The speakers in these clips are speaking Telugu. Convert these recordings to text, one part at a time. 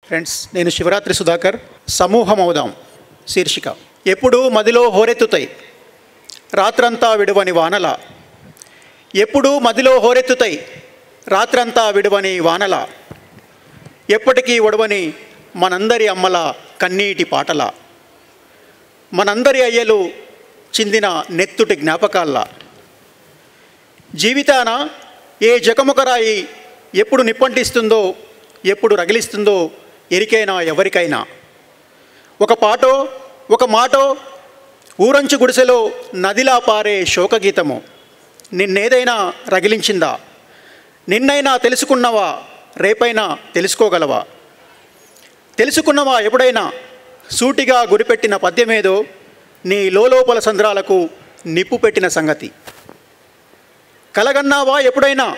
ఫ్రెండ్స్, నేను శివరాత్రి సుధాకర్. సమూహం అవుదాం శీర్షిక. ఎప్పుడు మదిలో హోరెత్తుతాయి రాత్రంతా విడువని వానల, ఎప్పుడు మదిలో హోరెత్తుతాయి రాత్రంతా విడువని వానల, ఎప్పటికీ ఒడవని మనందరి అమ్మల కన్నీటి పాటల, మనందరి అయ్యలు చిందిన నెత్తుటి జ్ఞాపకాల్లా, జీవితాన ఏ జకముకరాయి ఎప్పుడు నిప్పంటిస్తుందో ఎప్పుడు రగిలిస్తుందో ఎరికైనా ఎవరికైనా. ఒక పాటో ఒక మాటో ఊరంచు గుడిసెలో నదిలా పారే శోకగీతము నిన్నేదైనా రగిలించిందా? నిన్నైనా తెలుసుకున్నవా? రేపైనా తెలుసుకోగలవా? తెలుసుకున్నవా ఎప్పుడైనా? సూటిగా గురిపెట్టిన పద్యమేదో నీ లోపల సంద్రాలకు నిప్పు పెట్టిన సంగతి. కలగన్నావా ఎప్పుడైనా?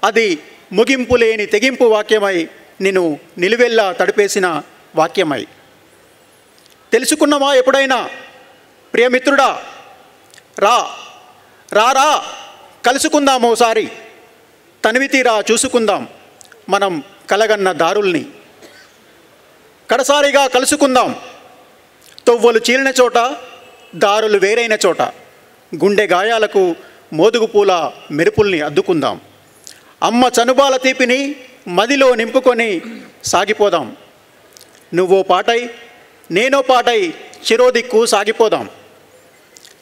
అది ముగింపు లేని తెగింపు వాక్యమై నిన్ను నిలువెల్లా తడిపేసిన వాక్యమై. తెలుసుకున్నవా ఎప్పుడైనా? ప్రియమిత్రుడా, రా రా రా కలుసుకుందాం ఓసారి, తనివితీరా చూసుకుందాం మనం కలగన్న దారుల్ని. కడసారిగా కలుసుకుందాం తొవ్వలు చీలిన చోట, దారులు వేరైన చోట, గుండె గాయాలకు మోదుగు పూల మెరుపుల్ని అద్దుకుందాం. అమ్మ చనుబాల తీపిని మదిలో నింపుకొని సాగిపోదాం. నువ్వో పాటై నేనో పాటై చిరోదిక్కు సాగిపోదాం.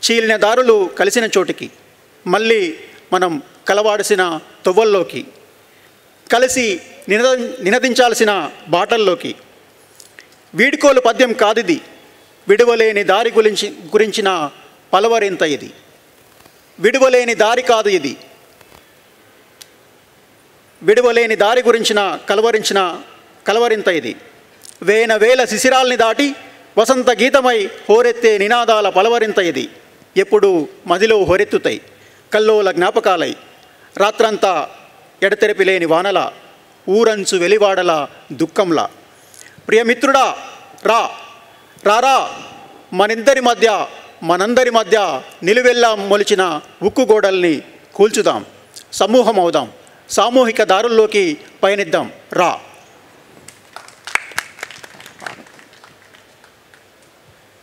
చీలిన దారులు కలిసిన చోటికి, మళ్ళీ మనం కలవాడిసిన తొవ్వల్లోకి, కలిసి నినదించాల్సిన బాటల్లోకి. వీడ్కోలు పద్యం కాదిది, విడువలేని దారి గురించిన పలవరింత ఇది. విడువలేని దారి కాదు ఇది, విడువలేని దారి గురించిన కలవరింత ఇది. వేల శిశిరాల్ని దాటి వసంత గీతమై హోరెత్తే నినాదాల పలవరింత ఇది. ఎప్పుడు మదిలో హోరెత్తుతాయి కల్లోల జ్ఞాపకాలై, రాత్రంతా ఎడతెరిపి లేని వానల, ఊరంచు వెలివాడల దుఃఖంలా. ప్రియమిత్రుడా, రా రారా మనందరి మధ్య నిలువెల్లా మొలిచిన ఉక్కు గోడల్ని కూల్చుదాం. సమూహం అవుదాం, సామూహిక దారుల్లోకి పయనిద్దాం. రా.